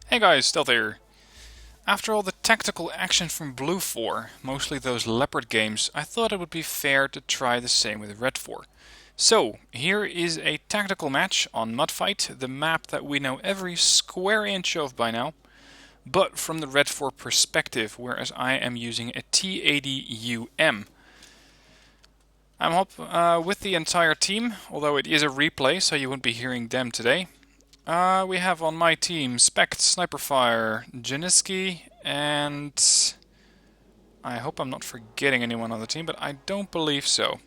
Hey guys, still there. After all the tactical action from Blue 4, mostly those Leopard games, I thought it would be fair to try the same with Red 4. So, here is a tactical match on Mudfight, the map that we know every square inch of by now, but from the Red 4 perspective, whereas I am using a T80UM. I'm with the entire team, although it is a replay, so you won't be hearing them today. We have on my team Spect, Sniperfire, Janiski, and I hope I'm not forgetting anyone on the team, but I don't believe so.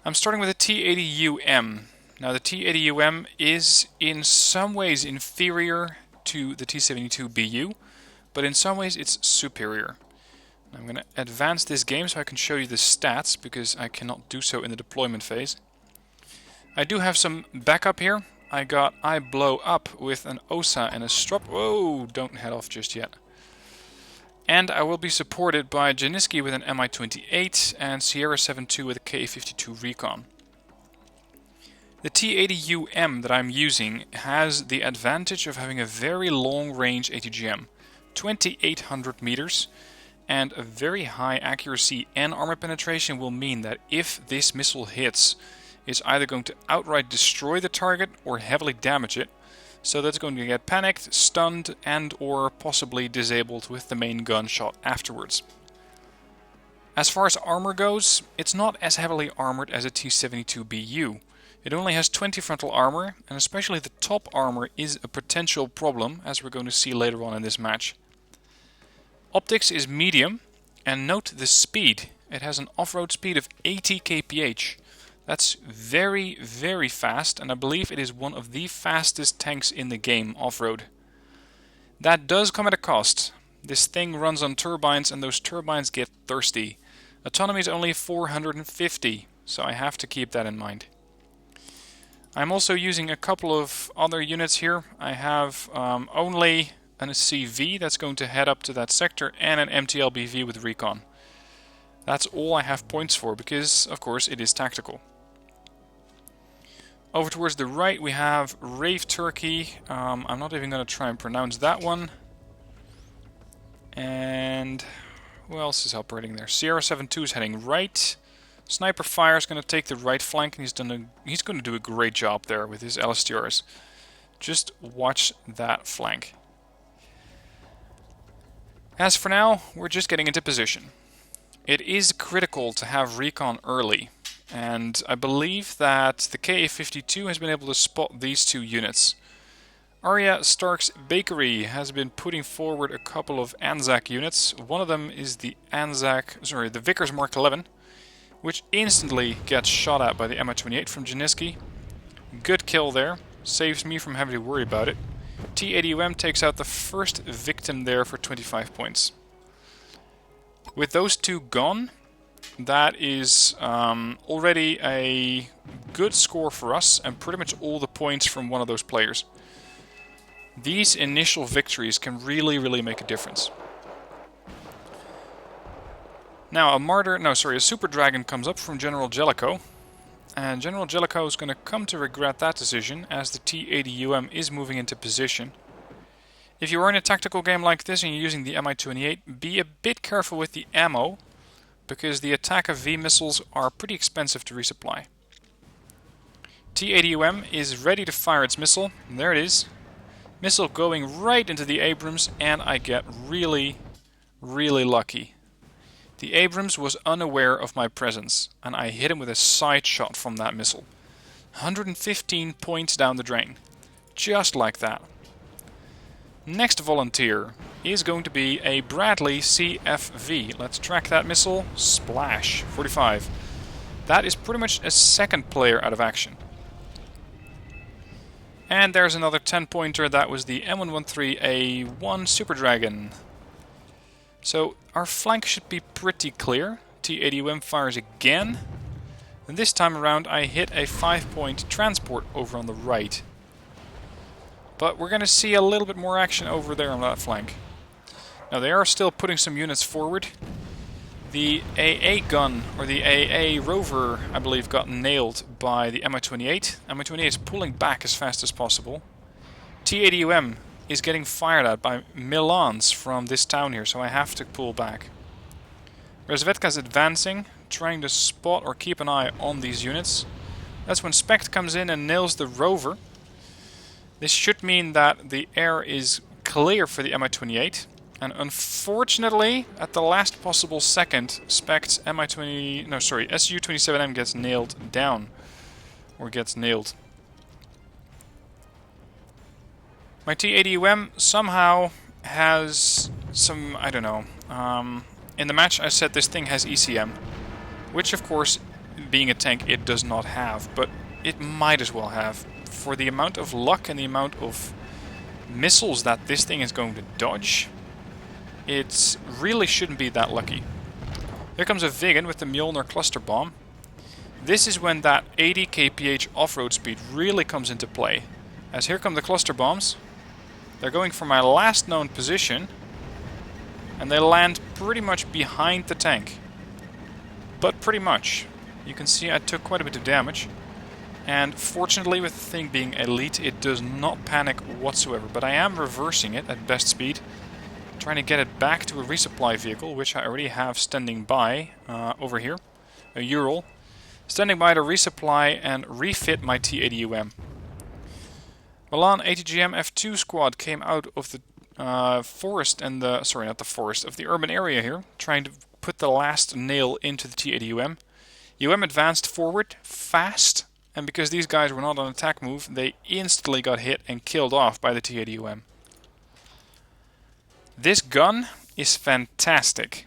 I'm starting with a T80UM. Now the T80UM is in some ways inferior to the T72BU, but in some ways it's superior. I'm going to advance this game so I can show you the stats, because I cannot do so in the deployment phase. I do have some backup here. I got I Blow Up with an OSA and a Strop. Whoa, don't head off just yet. And I will be supported by Janiski with an Mi-28 and Sierra 7.2 with a Ka-52 Recon. The T80UM that I'm using has the advantage of having a very long range ATGM, 2800 meters, and a very high accuracy and armor penetration will mean that if this missile hits, it's either going to outright destroy the target or heavily damage it, so that's going to get panicked, stunned, and or possibly disabled with the main gunshot afterwards. As far as armor goes, it's not as heavily armored as a T-72BU. It only has 20 frontal armor, and especially the top armor is a potential problem, as we're going to see later on in this match. Optics is medium, and note the speed. It has an off-road speed of 80 kph. That's very, very fast, and I believe it is one of the fastest tanks in the game off-road. That does come at a cost. This thing runs on turbines, and those turbines get thirsty. Autonomy is only 450, so I have to keep that in mind. I'm also using a couple of other units here. I have only a CV that's going to head up to that sector, and an MTLBV with recon. That's all I have points for, because, of course, it is tactical. Over towards the right we have Rave Turkey. I'm not even going to try and pronounce that one. And who else is operating there? Sierra 7.2 is heading right. Sniperfire is going to take the right flank, and he's going to do a great job there with his LSTRs. Just watch that flank. As for now, we're just getting into position. It is critical to have recon early, and I believe that the Ka-52 has been able to spot these two units. Arya Stark's Bakery has been putting forward a couple of Anzac units. One of them is the Vickers Mark 11, which instantly gets shot at by the Mi-28 from Janiski. Good kill there, saves me from having to worry about it. T80UM takes out the first victim there for 25 points. With those two gone, that is already a good score for us, and pretty much all the points from one of those players. These initial victories can really make a difference. Now a Super Dragon comes up from General Jellicoe, and General Jellicoe is going to come to regret that decision, as the T80UM is moving into position. If you are in a tactical game like this and you're using the Mi-28, be a bit careful with the ammo, because the attack of V missiles are pretty expensive to resupply. T80UM is ready to fire its missile, and there it is. Missile going right into the Abrams, and I get really lucky. The Abrams was unaware of my presence, and I hit him with a side shot from that missile. 115 points down the drain. Just like that. Next volunteer is going to be a Bradley CFV. Let's track that missile. Splash. 45. That is pretty much a second player out of action. And there's another 10-pointer. That was the M113A1 Super Dragon. So our flank should be pretty clear. T80UM fires again. And this time around I hit a 5-point transport over on the right. But we're going to see a little bit more action over there on that flank. Now they are still putting some units forward. The AA gun, or the AA rover, I believe got nailed by the Mi-28. Mi-28 is pulling back as fast as possible. T80UM is getting fired at by Milans from this town here, so I have to pull back. Rezvetka's advancing, trying to spot or keep an eye on these units. That's when Spect comes in and nails the rover. This should mean that the air is clear for the Mi-28. And unfortunately, at the last possible second, Spect's Su-27M gets nailed down. Or gets nailed. My T-80UM somehow has some, I don't know. In the match I said this thing has ECM. Which of course, being a tank, it does not have. But it might as well have. For the amount of luck and the amount of missiles that this thing is going to dodge, it really shouldn't be that lucky. Here comes a Viggen with the Mjolnir cluster bomb. This is when that 80 kph off-road speed really comes into play. As here come the cluster bombs. They're going for my last known position. And they land pretty much behind the tank. But pretty much. You can see I took quite a bit of damage. And fortunately, with the thing being elite, it does not panic whatsoever. But I am reversing it at best speed. Trying to get it back to a resupply vehicle, which I already have standing by over here. A Ural. Standing by to resupply and refit my T-80UM. Milan ATGM F2 squad came out of the forest and the... Sorry, not the forest, of the urban area here. Trying to put the last nail into the T-80UM. UM advanced forward, fast. And because these guys were not on attack move, they instantly got hit and killed off by the T-80UM. This gun is fantastic.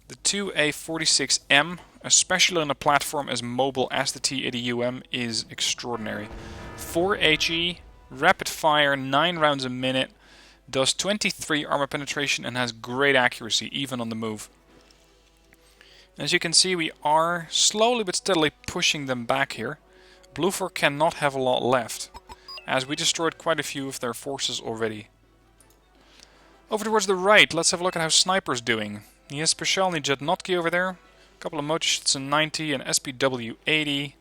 The 2A46M, especially on a platform as mobile as the T-80UM, is extraordinary. 4 HE, rapid fire, 9 rounds a minute, does 23 armor penetration and has great accuracy, even on the move. As you can see, we are slowly but steadily pushing them back here. Bluefor cannot have a lot left, as we destroyed quite a few of their forces already. Over towards the right, let's have a look at how Sniper's doing. He has Specialny Jetnotki over there, a couple of Motorschützen 90 and SPW 80.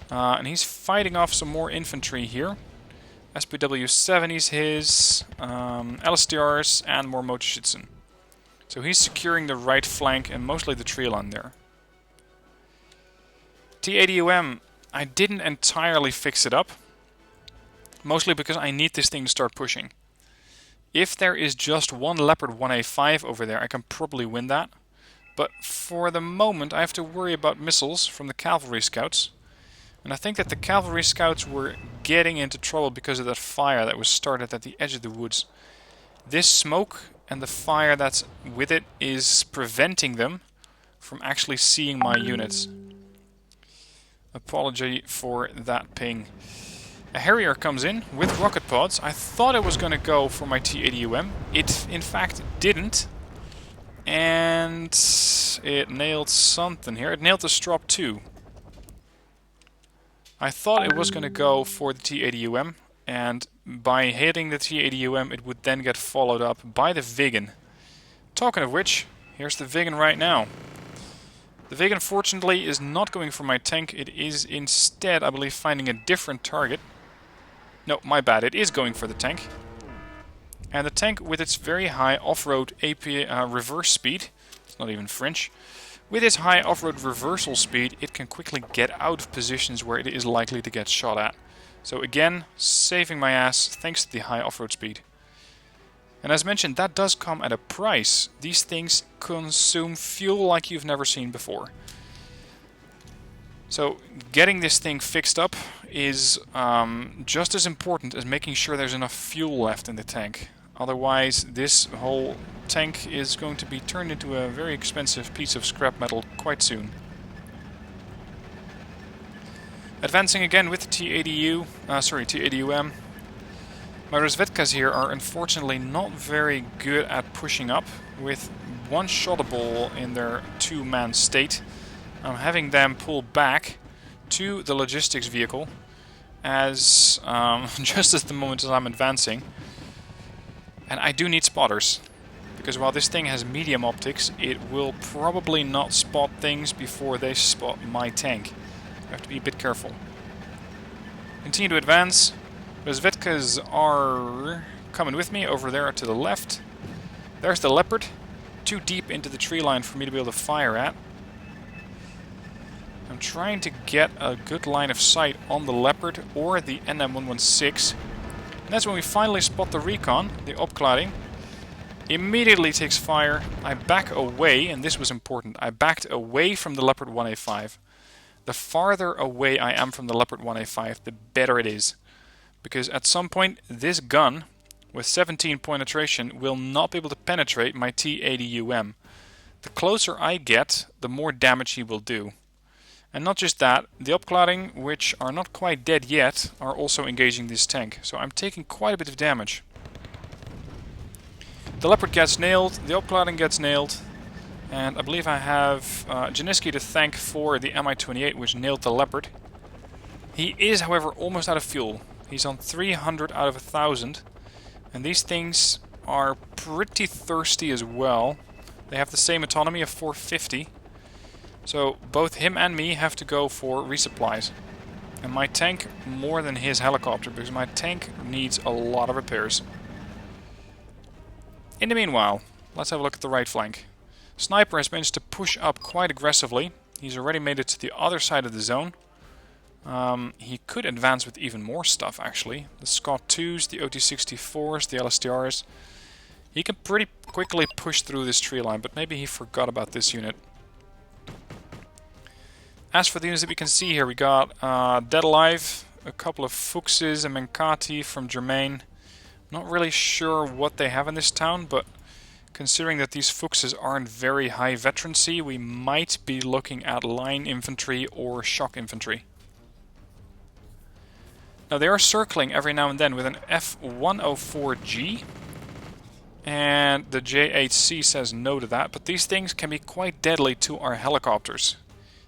And he's fighting off some more infantry here. SPW 70's his, LSTRs and more Motorschützen. So he's securing the right flank and mostly the tree line there. T-80UM, I didn't entirely fix it up. Mostly because I need this thing to start pushing. If there is just one Leopard 1A5 over there, I can probably win that. But for the moment, I have to worry about missiles from the cavalry scouts. And I think that the cavalry scouts were getting into trouble because of that fire that was started at the edge of the woods. This smoke and the fire that's with it is preventing them from actually seeing my units. Apology for that ping. A Harrier comes in with rocket pods. I thought it was going to go for my T-80UM. It, in fact, didn't. And it nailed something here. It nailed the Strop 2. I thought it was going to go for the T-80UM. And by hitting the T-80UM, it would then get followed up by the Viggen. Talking of which, here's the Viggen right now. The Viggen, fortunately, is not going for my tank. It is instead, I believe, finding a different target. No, my bad. It is going for the tank. And the tank, with its very high off-road reverse speed, it's not even French, with its high off-road reversal speed, it can quickly get out of positions where it is likely to get shot at. So again, saving my ass thanks to the high off-road speed. And as mentioned, that does come at a price. These things consume fuel like you've never seen before. So getting this thing fixed up is just as important as making sure there's enough fuel left in the tank. Otherwise, this whole tank is going to be turned into a very expensive piece of scrap metal quite soon. Advancing again with the T-80UM. My Rozvedkas here are unfortunately not very good at pushing up with one-shottable in their two-man state. I'm having them pull back to the logistics vehicle as just at the moment as I'm advancing. And I do need spotters, because while this thing has medium optics, it will probably not spot things before they spot my tank. I have to be a bit careful. Continue to advance. Rozvedkas are coming with me over there to the left. There's the Leopard. Too deep into the tree line for me to be able to fire at. I'm trying to get a good line of sight on the Leopard or the NM116. And that's when we finally spot the recon, the opklaring. Immediately takes fire. I back away, and this was important. I backed away from the Leopard 1A5. The farther away I am from the Leopard 1A5, the better it is. Because at some point, this gun, with 17 penetration, will not be able to penetrate my T80UM. The closer I get, the more damage he will do. And not just that, the opklaring, which are not quite dead yet, are also engaging this tank. So I'm taking quite a bit of damage. The Leopard gets nailed, the opklaring gets nailed, and I believe I have Janiski to thank for the Mi-28, which nailed the Leopard. He is, however, almost out of fuel. He's on 300 out of 1,000, and these things are pretty thirsty as well. They have the same autonomy of 450, so both him and me have to go for resupplies. And my tank more than his helicopter, because my tank needs a lot of repairs. In the meanwhile, let's have a look at the right flank. Sniper has managed to push up quite aggressively. He's already made it to the other side of the zone. He could advance with even more stuff, actually. The Scott 2s, the OT-64s, the LSTRs. He can pretty quickly push through this tree line, but maybe he forgot about this unit. As for the units that we can see here, we got Dead Alive, a couple of Fuchses, a Menkati from Germain. Not really sure what they have in this town, but considering that these Fuchses aren't very high veterancy, we might be looking at line infantry or shock infantry. Now they are circling every now and then with an F-104G, and the J-8C says no to that, but these things can be quite deadly to our helicopters,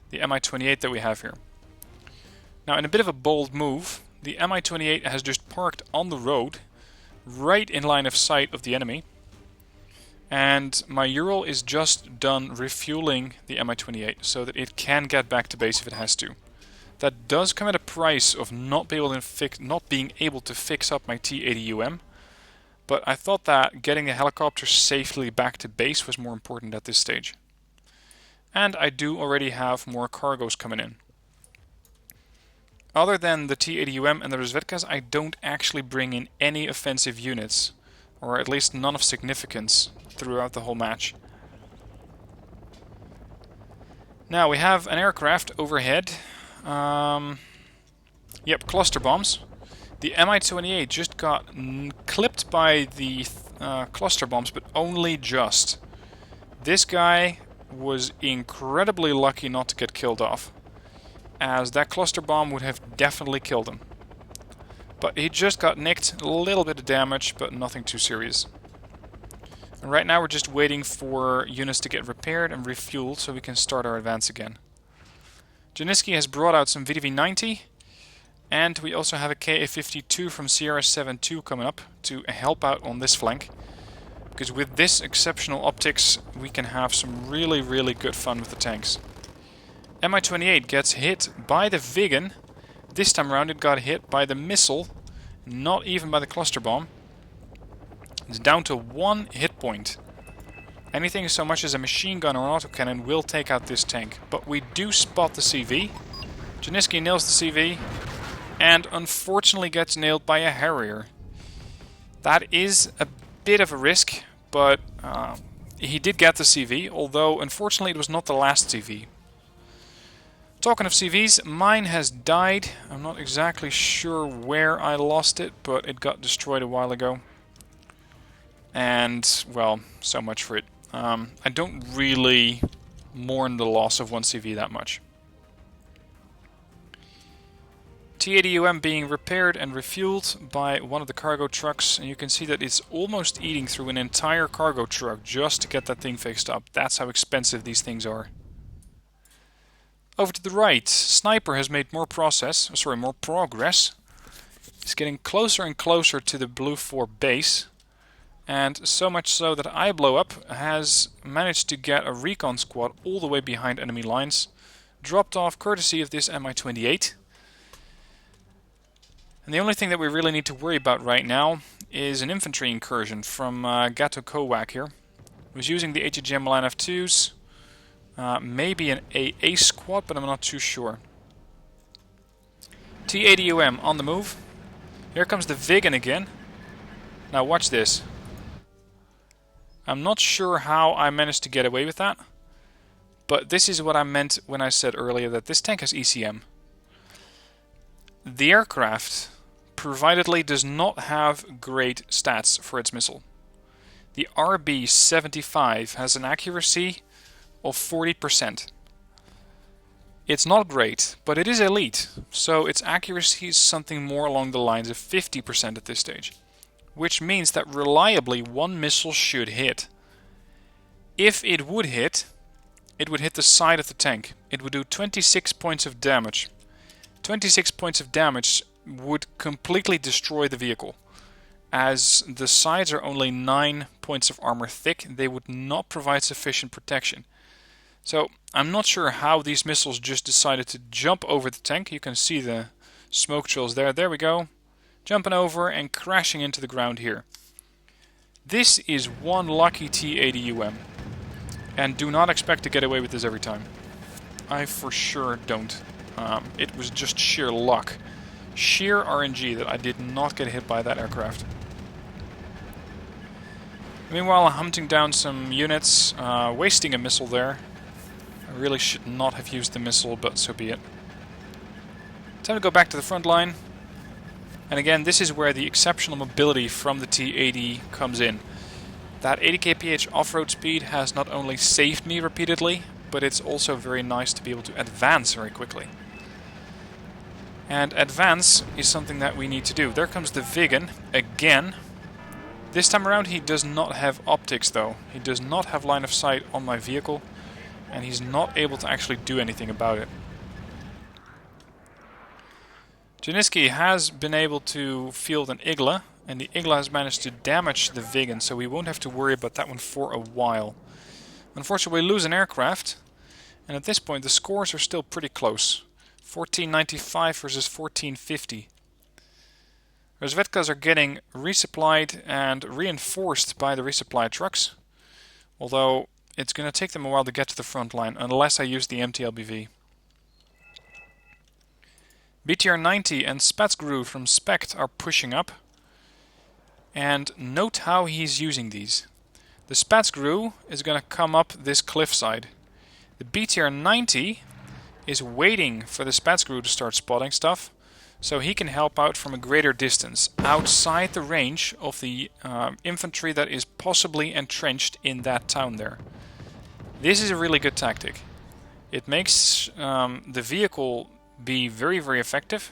the Mi-28 that we have here. Now in a bit of a bold move, the Mi-28 has just parked on the road, right in line of sight of the enemy, and my Ural is just done refueling the Mi-28 so that it can get back to base if it has to. That does come at a price of not being able to fix up my T80UM, but I thought that getting the helicopter safely back to base was more important at this stage. And I do already have more cargoes coming in. Other than the T80UM and the Rozvedkas, I don't actually bring in any offensive units, or at least none of significance, throughout the whole match. Now we have an aircraft overhead. Yep, cluster bombs. The Mi-28 just got clipped by the cluster bombs, but only just. This guy was incredibly lucky not to get killed off, as that cluster bomb would have definitely killed him. But he just got nicked, a little bit of damage, but nothing too serious. And right now we're just waiting for units to get repaired and refueled so we can start our advance again. Janiski has brought out some VDV-90, and we also have a KA-52 from Sierra 7-2 coming up to help out on this flank. Because with this exceptional optics, we can have some really, really good fun with the tanks. Mi-28 gets hit by the Viggen. This time around it got hit by the missile, not even by the cluster bomb. It's down to 1 hit point. Anything so much as a machine gun or an autocannon will take out this tank. But we do spot the CV. Janiski nails the CV, and unfortunately gets nailed by a Harrier. That is a bit of a risk, but he did get the CV, although unfortunately it was not the last CV. Talking of CVs, mine has died. I'm not exactly sure where I lost it, but it got destroyed a while ago. And, well, so much for it. I don't really mourn the loss of one CV that much. T80UM being repaired and refueled by one of the cargo trucks, and you can see that it's almost eating through an entire cargo truck just to get that thing fixed up. That's how expensive these things are. Over to the right, Sniper has made more progress. He's getting closer and closer to the Blue 4 base, and so much so that I Blow Up has managed to get a recon squad all the way behind enemy lines, dropped off courtesy of this Mi-28. And the only thing that we really need to worry about right now is an infantry incursion from Gato Kowak here. He was using the HGM line of 2s. Maybe an AA squad, but I'm not too sure. T80UM on the move. Here comes the Viggen again. Now watch this. I'm not sure how I managed to get away with that. But this is what I meant when I said earlier that this tank has ECM. The aircraft, providedly, does not have great stats for its missile. The RB-75 has an accuracy of 40%. It's not great, but it is elite, so its accuracy is something more along the lines of 50% at this stage. Which means that reliably one missile should hit. If it would hit the side of the tank. It would do 26 points of damage. 26 points of damage would completely destroy the vehicle. As the sides are only 9 points of armor thick, they would not provide sufficient protection. So I'm not sure how these missiles just decided to jump over the tank. You can see the smoke trails there. There we go. Jumping over and crashing into the ground here. This is one lucky T80UM. And do not expect to get away with this every time. I for sure don't. It was just sheer luck. Sheer RNG that I did not get hit by that aircraft. Meanwhile, I'm hunting down some units, wasting a missile there. I really should not have used the missile, but so be it. Time to go back to the front line. And again, this is where the exceptional mobility from the T80 comes in. That 80 kph off-road speed has not only saved me repeatedly, but it's also very nice to be able to advance very quickly. And advance is something that we need to do. There comes the Viggen again. This time around he does not have optics though. He does not have line of sight on my vehicle. And he's not able to actually do anything about it. Janiski has been able to field an Igla, and the Igla has managed to damage the Viggen, so we won't have to worry about that one for a while. Unfortunately, we lose an aircraft, and at this point the scores are still pretty close. 1495 versus 1450. Rozvetkas are getting resupplied and reinforced by the resupply trucks, although it's going to take them a while to get to the front line, unless I use the MTLBV. BTR-90 and Spatsgru from Spect are pushing up. And note how he's using these. The Spatsgru is going to come up this cliffside. The BTR-90 is waiting for the Spatsgru to start spotting stuff, so he can help out from a greater distance, outside the range of the infantry that is possibly entrenched in that town there. This is a really good tactic. It makes the vehicle be very, very effective,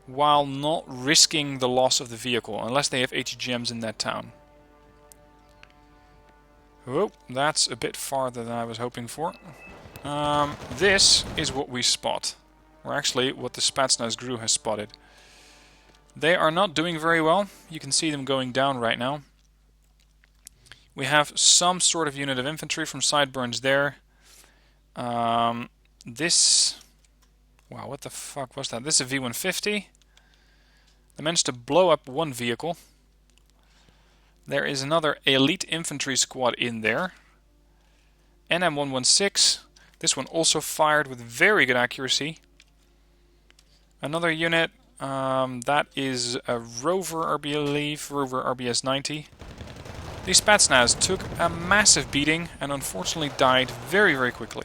while not risking the loss of the vehicle, unless they have HGMs in that town. Oh, that's a bit farther than I was hoping for. This is what we spot. Or actually, what the Spetsnaz-Gru has spotted. They are not doing very well. You can see them going down right now. We have some sort of unit of infantry from Sideburns there. This... Wow, what the fuck was that? This is a V-150. They managed to blow up one vehicle. There is another elite infantry squad in there. NM116. This one also fired with very good accuracy. Another unit, that is a Rover, I believe, Rover RBS-90. These Spetsnaz took a massive beating and unfortunately died very, very quickly.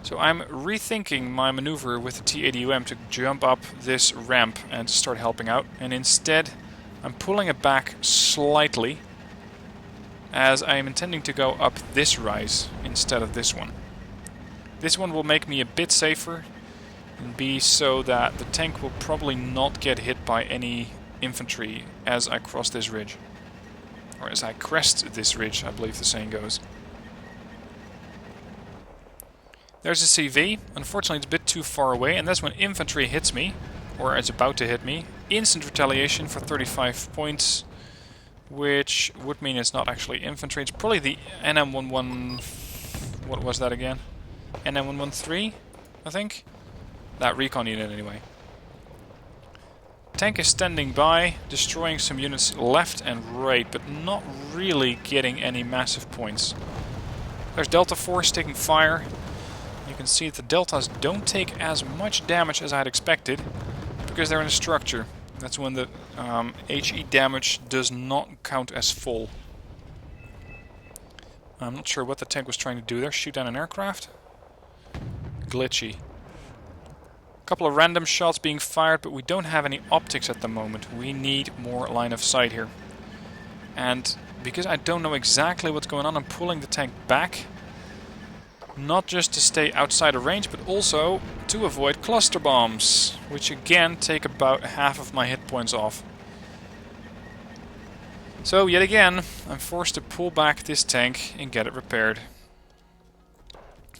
So I'm rethinking my maneuver with the T80UM to jump up this ramp and start helping out. And instead, I'm pulling it back slightly, as I am intending to go up this rise instead of this one. This one will make me a bit safer, and be so that the tank will probably not get hit by any infantry as I cross this ridge. Or as I crest this ridge, I believe the saying goes. There's a CV. Unfortunately, it's a bit too far away, and that's when infantry hits me, or is about to hit me. Instant retaliation for 35 points, which would mean it's not actually infantry. It's probably the NM11... What was that again? NM113, I think? That recon unit, anyway. Tank is standing by, destroying some units left and right, but not really getting any massive points. There's Delta Force taking fire. You can see that the Deltas don't take as much damage as I had expected, because they're in a structure. That's when the HE damage does not count as full. I'm not sure what the tank was trying to do there. Shoot down an aircraft? Glitchy. A couple of random shots being fired, but we don't have any optics at the moment. We need more line of sight here. And because I don't know exactly what's going on, I'm pulling the tank back. Not just to stay outside of range, but also to avoid cluster bombs, which again take about half of my hit points off. So yet again, I'm forced to pull back this tank and get it repaired.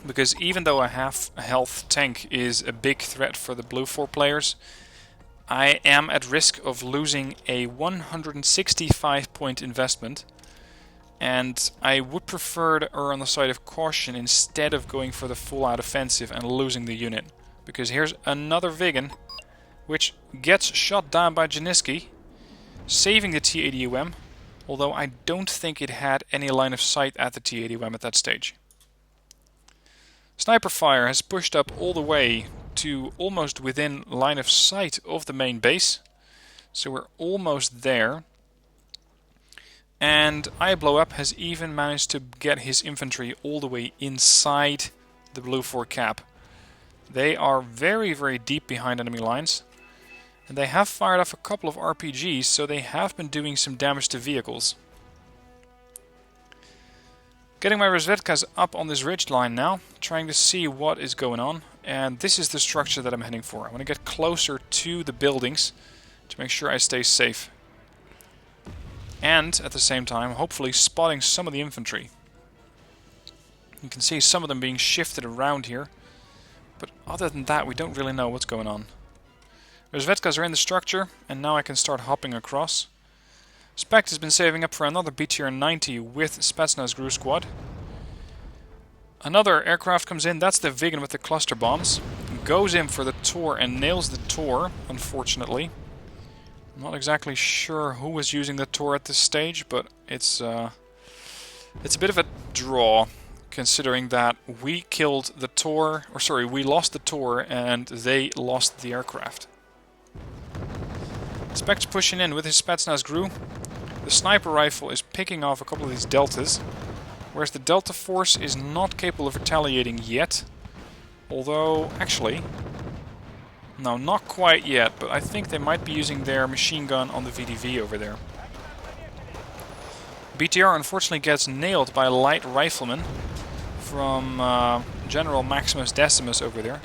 Because even though a half-health tank is a big threat for the blue 4 players, I am at risk of losing a 165 point investment, and I would prefer to err on the side of caution instead of going for the full-out offensive and losing the unit. Because here's another Vigan, which gets shot down by Janiski, saving the T-80UM, although I don't think it had any line of sight at the T-80UM at that stage. Sniper fire has pushed up all the way to almost within line of sight of the main base. So we're almost there. And I Blow Up has even managed to get his infantry all the way inside the blue 4 cap. They are very, very deep behind enemy lines. And they have fired off a couple of RPGs, so they have been doing some damage to vehicles. Getting my Rozvedkas up on this ridge line now, trying to see what is going on. And this is the structure that I'm heading for. I want to get closer to the buildings to make sure I stay safe. And at the same time, hopefully spotting some of the infantry. You can see some of them being shifted around here. But other than that, we don't really know what's going on. Rozvedkas are in the structure, and now I can start hopping across. Spect has been saving up for another BTR 90 with Spetsnaz GRU squad. Another aircraft comes in, that's the Vigan with the cluster bombs. Goes in for the Tor and nails the Tor, unfortunately. I'm not exactly sure who was using the Tor at this stage, but it's a bit of a draw, considering that we killed the Tor, or sorry, we lost the Tor and they lost the aircraft. Spect's pushing in with his Spetsnaz GRU. The sniper rifle is picking off a couple of these deltas, whereas the Delta Force is not capable of retaliating yet. Although, actually, no, not quite yet, but I think they might be using their machine gun on the VDV over there. BTR unfortunately gets nailed by a light rifleman from General Maximus Decimus over there.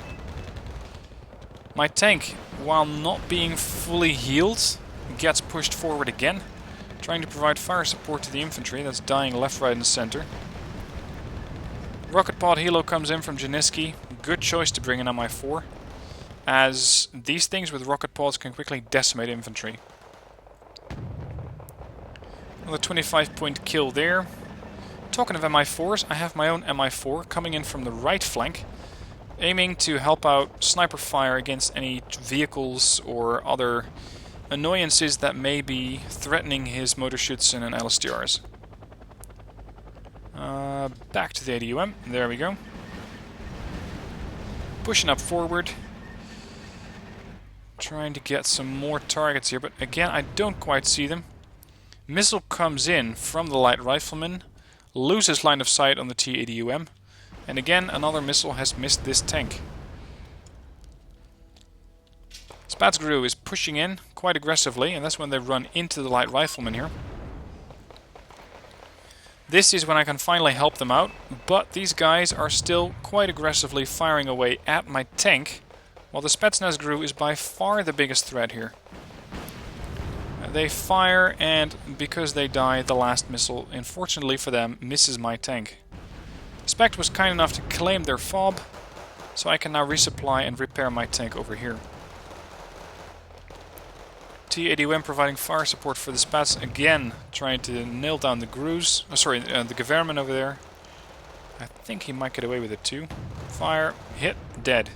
My tank, while not being fully healed, gets pushed forward again, trying to provide fire support to the infantry that's dying left, right and center. Rocket pod helo comes in from Janiski. Good choice to bring in Mi-4, as these things with rocket pods can quickly decimate infantry. Another 25 point kill there. Talking of Mi-4s, I have my own Mi-4 coming in from the right flank, aiming to help out sniper fire against any vehicles or other annoyances that may be threatening his motor Schützen and LSTRs. Back to the ADUM. There we go. Pushing up forward. Trying to get some more targets here, but again, I don't quite see them. Missile comes in from the light rifleman, loses line of sight on the T-80UM, and again, another missile has missed this tank. Spats GRU is pushing in quite aggressively, and that's when they run into the light rifleman here. This is when I can finally help them out, but these guys are still quite aggressively firing away at my tank, while the Spetsnaz GRU is by far the biggest threat here. They fire, and because they die, the last missile, unfortunately for them, misses my tank. Spect was kind enough to claim their fob, so I can now resupply and repair my tank over here. T-80UM providing fire support for the Spats, again trying to nail down the GRUs, the Gewehrman over there. I think he might get away with it too. Fire, hit, dead.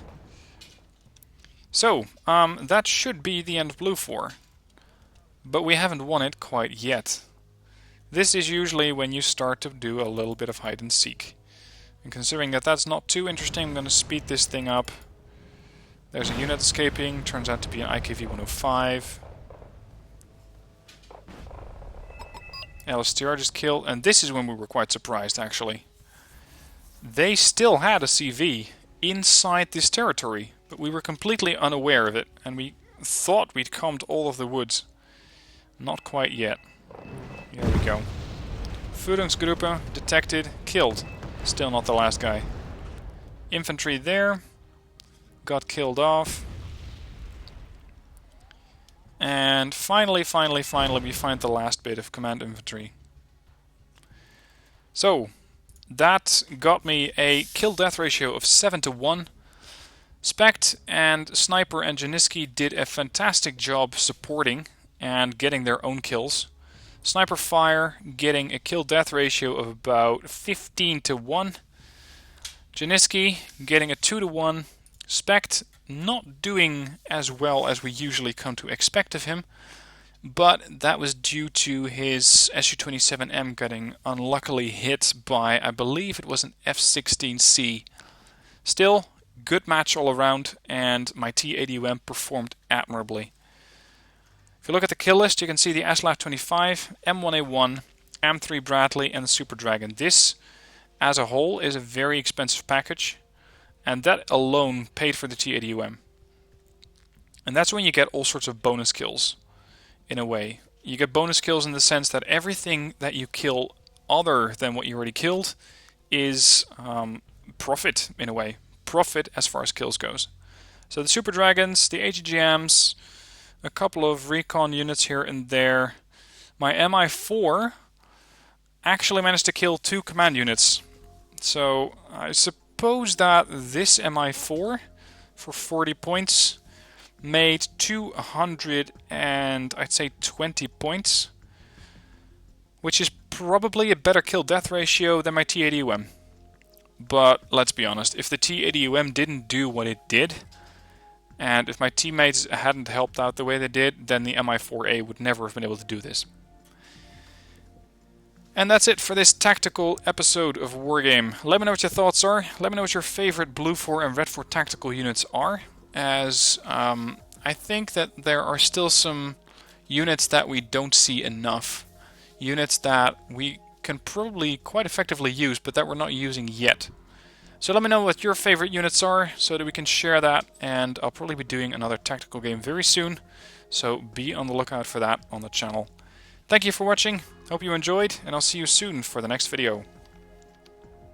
So, that should be the end of Blue 4. But we haven't won it quite yet. This is usually when you start to do a little bit of hide and seek. And considering that that's not too interesting, I'm going to speed this thing up. There's a unit escaping, turns out to be an IKV-105. LSTR just killed, and this is when we were quite surprised actually. They still had a CV inside this territory, but we were completely unaware of it, and we thought we'd combed all of the woods. Not quite yet. Here we go. Führungsgruppe detected, killed. Still not the last guy. Infantry there. Got killed off. And finally, we find the last bit of command infantry. So, that got me a kill-death ratio of 7-1. Spect and Sniper and Janiski did a fantastic job supporting and getting their own kills. Sniper Fire getting a kill-death ratio of about 15-1. Janiski getting a 2-1. Spect not doing as well as we usually come to expect of him, but that was due to his Su-27M getting unluckily hit by, I believe it was an F-16C. Still, good match all around, and my T-80UM performed admirably. If you look at the kill list, you can see the ASLAF-25, M1A1, M3 Bradley, and the Super Dragon. This, as a whole, is a very expensive package, and that alone paid for the T-80UM. And that's when you get all sorts of bonus kills, in a way. You get bonus kills in the sense that everything that you kill other than what you already killed is profit, in a way. Profit as far as kills goes. So the Super Dragons, the AGGMs, a couple of recon units here and there. My MI4 actually managed to kill 2 command units. So I suppose that this MI4 for 40 points made 200 and I'd say 20 points, which is probably a better kill-death ratio than my T-80UM. But let's be honest, if the T-80UM didn't do what it did, and if my teammates hadn't helped out the way they did, then the Mi-4A would never have been able to do this. And that's it for this tactical episode of Wargame. Let me know what your thoughts are. Let me know what your favorite Blue 4 and Red 4 tactical units are, as I think that there are still some units that we don't see enough. Units that we can probably quite effectively use, but that we're not using yet. So let me know what your favorite units are, so that we can share that, and I'll probably be doing another tactical game very soon, so be on the lookout for that on the channel. Thank you for watching, hope you enjoyed, and I'll see you soon for the next video.